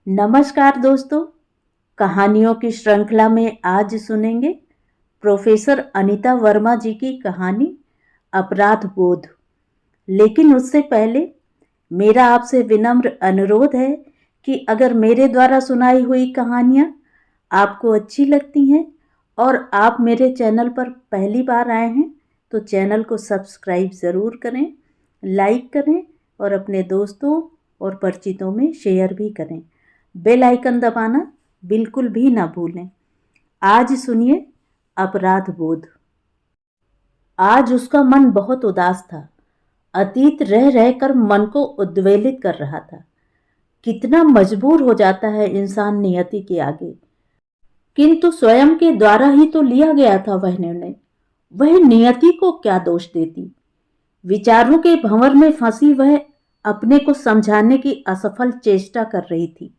नमस्कार दोस्तों। कहानियों की श्रृंखला में आज सुनेंगे प्रोफेसर अनीता वर्मा जी की कहानी अपराध बोध। लेकिन उससे पहले मेरा आपसे विनम्र अनुरोध है कि अगर मेरे द्वारा सुनाई हुई कहानियाँ आपको अच्छी लगती हैं और आप मेरे चैनल पर पहली बार आए हैं तो चैनल को सब्सक्राइब ज़रूर करें, लाइक करें और अपने दोस्तों और परिचितों में शेयर भी करें। बेल आइकन दबाना बिल्कुल भी ना भूलें। आज सुनिए अपराध बोध। आज उसका मन बहुत उदास था। अतीत रह रहकर मन को उद्वेलित कर रहा था। कितना मजबूर हो जाता है इंसान नियति के आगे। किंतु स्वयं के द्वारा ही तो लिया गया था वह निर्णय। वह नियति को क्या दोष देती। विचारों के भंवर में फंसी वह अपने को समझाने की असफल चेष्टा कर रही थी।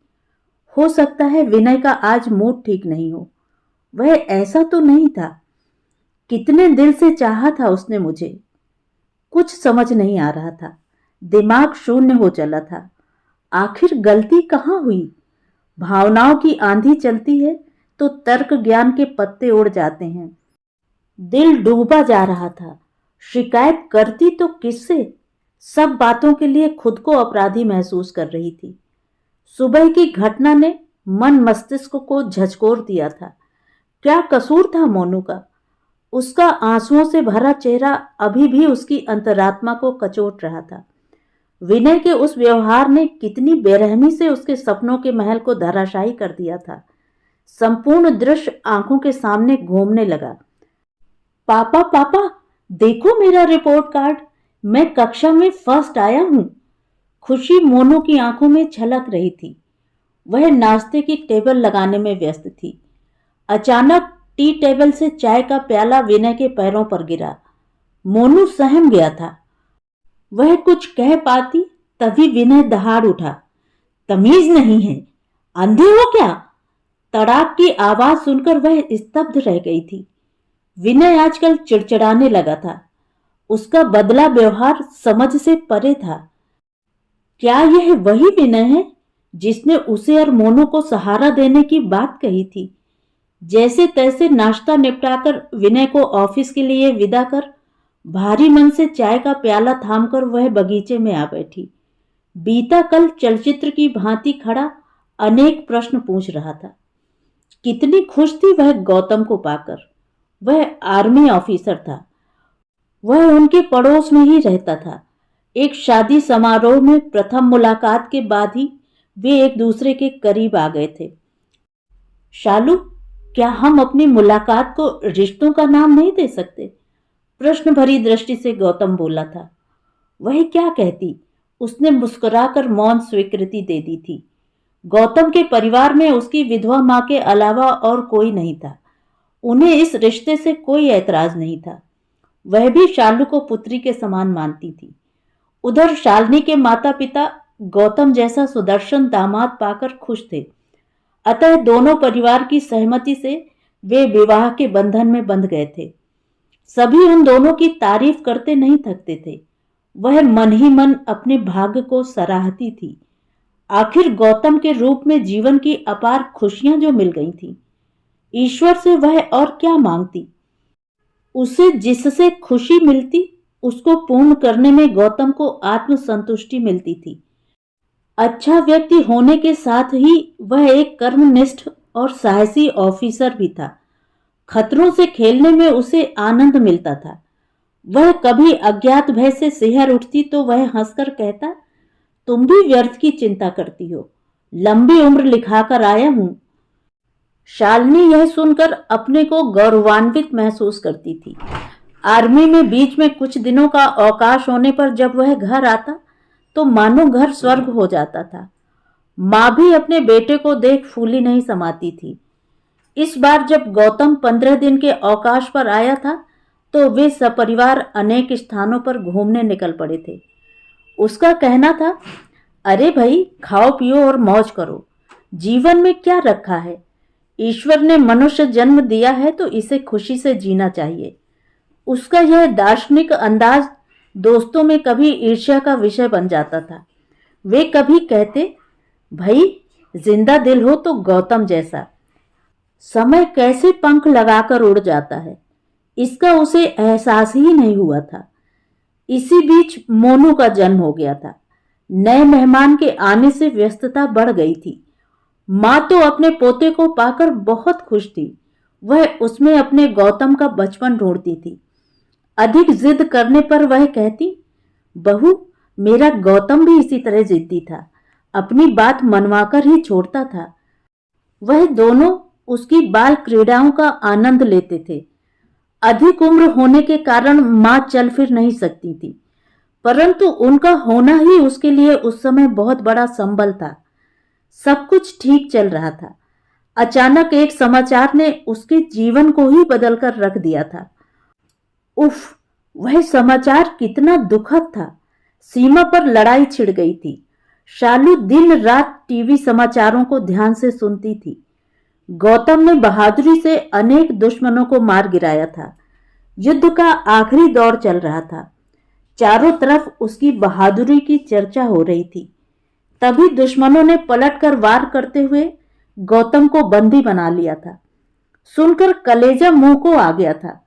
हो सकता है विनय का आज मूड ठीक नहीं हो। वह ऐसा तो नहीं था। कितने दिल से चाहा था उसने मुझे। कुछ समझ नहीं आ रहा था। दिमाग शून्य हो चला था। आखिर गलती कहाँ हुई। भावनाओं की आंधी चलती है तो तर्क ज्ञान के पत्ते उड़ जाते हैं। दिल डूबा जा रहा था। शिकायत करती तो किससे। सब बातों के लिए खुद को अपराधी महसूस कर रही थी। सुबह की घटना ने मन मस्तिष्क को झकझोर दिया था। क्या कसूर था मोनू का। उसका आंसुओं से भरा चेहरा अभी भी उसकी अंतरात्मा को कचोट रहा था। विनय के उस व्यवहार ने कितनी बेरहमी से उसके सपनों के महल को धराशायी कर दिया था। संपूर्ण दृश्य आंखों के सामने घूमने लगा। पापा पापा, देखो मेरा रिपोर्ट कार्ड। मैं कक्षा में फर्स्ट आया हूं। खुशी मोनू की आंखों में छलक रही थी। वह नाश्ते की टेबल लगाने में व्यस्त थी। अचानक टी टेबल से चाय का प्याला विनय के पैरों पर गिरा। मोनू सहम गया था। वह कुछ कह पाती तभी विनय दहाड़ उठा। तमीज नहीं है, अंधे हो क्या। तड़ाक की आवाज सुनकर वह स्तब्ध रह गई थी। विनय आजकल चिड़चिड़ाने लगा था। उसका बदला व्यवहार समझ से परे था। क्या यह वही विनय है जिसने उसे और मोनू को सहारा देने की बात कही थी। जैसे तैसे नाश्ता निपटाकर विनय को ऑफिस के लिए विदा कर भारी मन से चाय का प्याला थामकर वह बगीचे में आ बैठी। बीता कल चलचित्र की भांति खड़ा अनेक प्रश्न पूछ रहा था। कितनी खुश थी वह गौतम को पाकर। वह आर्मी ऑफिसर था। वह उनके पड़ोस में ही रहता था। एक शादी समारोह में प्रथम मुलाकात के बाद ही वे एक दूसरे के करीब आ गए थे। शालू, क्या हम अपनी मुलाकात को रिश्तों का नाम नहीं दे सकते। प्रश्न भरी दृष्टि से गौतम बोला था। वह क्या कहती। उसने मुस्कुराकर मौन स्वीकृति दे दी थी। गौतम के परिवार में उसकी विधवा मां के अलावा और कोई नहीं था। उन्हें इस रिश्ते से कोई ऐतराज नहीं था। वह भी शालू को पुत्री के समान मानती थी। उधर शालिनी के माता पिता गौतम जैसा सुदर्शन दामाद पाकर खुश थे। अतः दोनों परिवार की सहमति से वे विवाह के बंधन में बंध गए थे। सभी उन दोनों की तारीफ करते नहीं थकते थे। वह मन ही मन अपने भाग्य को सराहती थी। आखिर गौतम के रूप में जीवन की अपार खुशियां जो मिल गई थी, ईश्वर से वह और क्या मांगती। उसे जिससे खुशी मिलती उसको पूर्ण करने में गौतम को आत्मसंतुष्टि मिलती थी। अच्छा व्यक्ति होने के साथ ही वह एक कर्मनिष्ठ और साहसी ऑफिसर भी था। खतरों से खेलने में उसे आनंद मिलता था। वह कभी अज्ञात भय से सिहर उठती तो वह हंसकर कहता, तुम भी व्यर्थ की चिंता करती हो, लंबी उम्र लिखाकर आया हूं। शालिनी यह सुनकर अपने को गौरवान्वित महसूस करती थी। आर्मी में बीच में कुछ दिनों का अवकाश होने पर जब वह घर आता तो मानो घर स्वर्ग हो जाता था। माँ भी अपने बेटे को देख फूली नहीं समाती थी। इस बार जब गौतम 15 दिन के अवकाश पर आया था तो वे सपरिवार अनेक स्थानों पर घूमने निकल पड़े थे। उसका कहना था, अरे भाई, खाओ पियो और मौज करो। जीवन में क्या रखा है। ईश्वर ने मनुष्य जन्म दिया है तो इसे खुशी से जीना चाहिए। उसका यह दार्शनिक अंदाज दोस्तों में कभी ईर्ष्या का विषय बन जाता था। वे कभी कहते, भाई जिंदा दिल हो तो गौतम जैसा। समय कैसे पंख लगाकर उड़ जाता है, इसका उसे एहसास ही नहीं हुआ था। इसी बीच मोनू का जन्म हो गया था। नए मेहमान के आने से व्यस्तता बढ़ गई थी। माँ तो अपने पोते को पाकर बहुत खुश थी। वह उसमें अपने गौतम का बचपन ढूंढती थी। अधिक जिद करने पर वह कहती, बहू, मेरा गौतम भी इसी तरह जिद्दी था, अपनी बात मनवाकर ही छोड़ता था। वह दोनों उसकी बाल क्रीड़ाओं का आनंद लेते थे। अधिक उम्र होने के कारण मां चल फिर नहीं सकती थी, परंतु उनका होना ही उसके लिए उस समय बहुत बड़ा संबल था। सब कुछ ठीक चल रहा था। अचानक एक समाचार ने उसके जीवन को ही बदलकर रख दिया था। उफ, वह समाचार कितना दुखद था। सीमा पर लड़ाई छिड़ गई थी। शालू दिन रात टीवी समाचारों को ध्यान से सुनती थी। गौतम ने बहादुरी से अनेक दुश्मनों को मार गिराया था। युद्ध का आखिरी दौर चल रहा था। चारों तरफ उसकी बहादुरी की चर्चा हो रही थी। तभी दुश्मनों ने पलटकर वार करते हुए गौतम को बंदी बना लिया था। सुनकर कलेजा मुंह को आ गया था।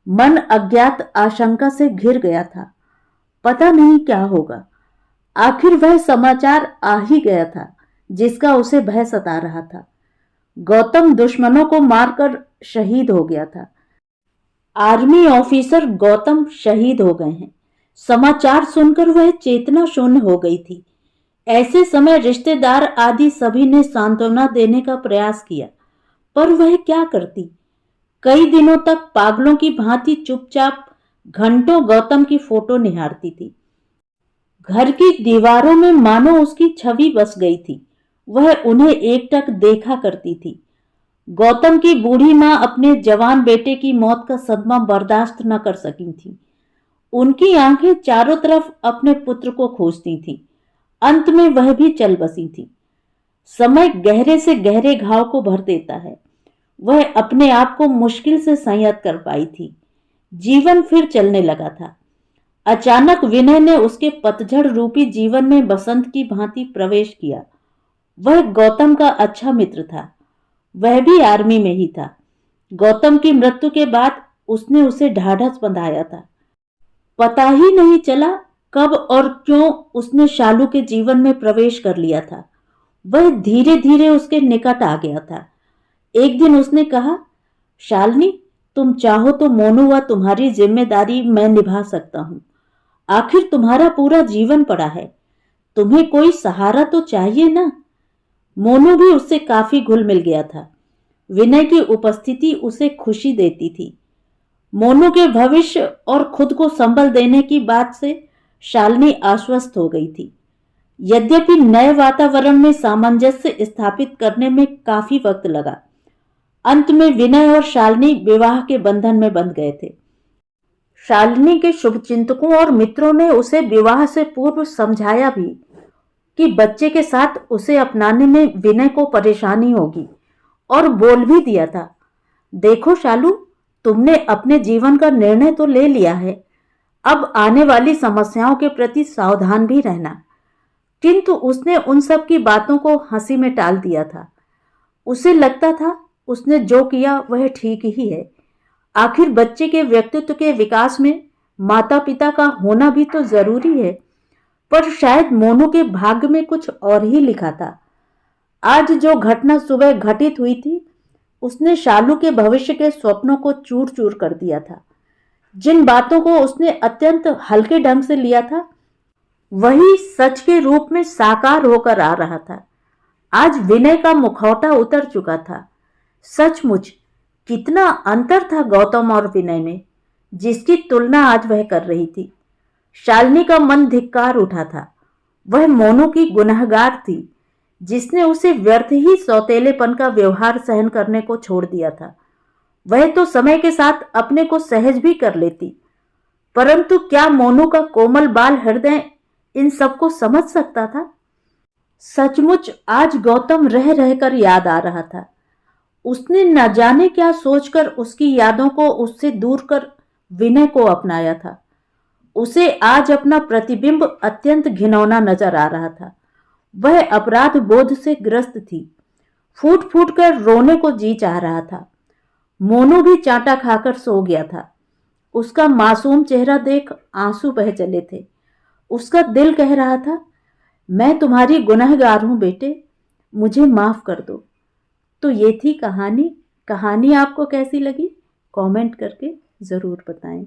मन अज्ञात आशंका से घिर गया था। पता नहीं क्या होगा। आखिर वह समाचार आ ही गया था जिसका उसे भय सता रहा था। गौतम दुश्मनों को मारकर शहीद हो गया था। आर्मी ऑफिसर गौतम शहीद हो गए हैं। समाचार सुनकर वह चेतना शून्य हो गई थी। ऐसे समय रिश्तेदार आदि सभी ने सांत्वना देने का प्रयास किया, पर वह क्या करती। कई दिनों तक पागलों की भांति चुपचाप घंटों गौतम की फोटो निहारती थी। घर की दीवारों में मानो उसकी छवि बस गई थी। वह उन्हें एकटक देखा करती थी। गौतम की बूढ़ी मां अपने जवान बेटे की मौत का सदमा बर्दाश्त न कर सकी थी। उनकी आंखें चारों तरफ अपने पुत्र को खोजती थीं। अंत में वह भी चल बसी थी। समय गहरे से गहरे घाव को भर देता है। वह अपने आप को मुश्किल से संयत कर पाई थी। जीवन फिर चलने लगा था। अचानक विनय ने उसके पतझड़ रूपी जीवन में बसंत की भांति प्रवेश किया। वह गौतम का अच्छा मित्र था। वह भी आर्मी में ही था। गौतम की मृत्यु के बाद उसने उसे ढाढ़स बंधाया था। पता ही नहीं चला कब और क्यों उसने शालू के जीवन में प्रवेश कर लिया था। वह धीरे धीरे उसके निकट आ गया था। एक दिन उसने कहा, शालिनी, तुम चाहो तो मोनू व तुम्हारी जिम्मेदारी मैं निभा सकता हूं। आखिर तुम्हारा पूरा जीवन पड़ा है, तुम्हें कोई सहारा तो चाहिए ना। मोनू भी उससे काफी घुल मिल गया था। विनय की उपस्थिति उसे खुशी देती थी। मोनू के भविष्य और खुद को संबल देने की बात से शालिनी आश्वस्त हो गई थी। यद्यपि नए वातावरण में सामंजस्य स्थापित करने में काफी वक्त लगा। अंत में विनय और शालिनी विवाह के बंधन में बंध गए थे। शालिनी के शुभचिंतकों और मित्रों ने उसे विवाह से पूर्व समझाया भी कि बच्चे के साथ उसे अपनाने में विनय को परेशानी होगी, और बोल भी दिया था, देखो शालू, तुमने अपने जीवन का निर्णय तो ले लिया है, अब आने वाली समस्याओं के प्रति सावधान भी रहना। किंतु उसने उन सब की बातों को हंसी में टाल दिया था। उसे लगता था उसने जो किया वह ठीक ही है। आखिर बच्चे के व्यक्तित्व के विकास में माता पिता का होना भी तो जरूरी है। पर शायद मोनू के भाग्य में कुछ और ही लिखा था। आज जो घटना सुबह घटित हुई थी, उसने शालू के भविष्य के स्वप्नों को चूर चूर कर दिया था। जिन बातों को उसने अत्यंत हल्के ढंग से लिया था, वही सच के रूप में साकार होकर आ रहा था। आज विनय का मुखौटा उतर चुका था। सचमुच कितना अंतर था गौतम और विनय में, जिसकी तुलना आज वह कर रही थी। शालिनी का मन धिक्कार उठा था। वह मोनू की गुनहगार थी, जिसने उसे व्यर्थ ही सौतेलेपन का व्यवहार सहन करने को छोड़ दिया था। वह तो समय के साथ अपने को सहज भी कर लेती, परंतु क्या मोनू का कोमल बाल हृदय इन सबको समझ सकता था? सचमुच आज गौतम रह रहकर याद आ रहा था। उसने न जाने क्या सोचकर उसकी यादों को उससे दूर कर विनय को अपनाया था। उसे आज अपना प्रतिबिंब अत्यंत घिनौना नजर आ रहा था। वह अपराध बोध से ग्रस्त थी। फूट फूट कर रोने को जी चाह रहा था। मोनू भी चांटा खाकर सो गया था। उसका मासूम चेहरा देख आंसू बह चले थे। उसका दिल कह रहा था, मैं तुम्हारी गुनहगार हूं बेटे, मुझे माफ कर दो। तो ये थी कहानी। कहानी आपको कैसी लगी? कमेंट करके ज़रूर बताएं।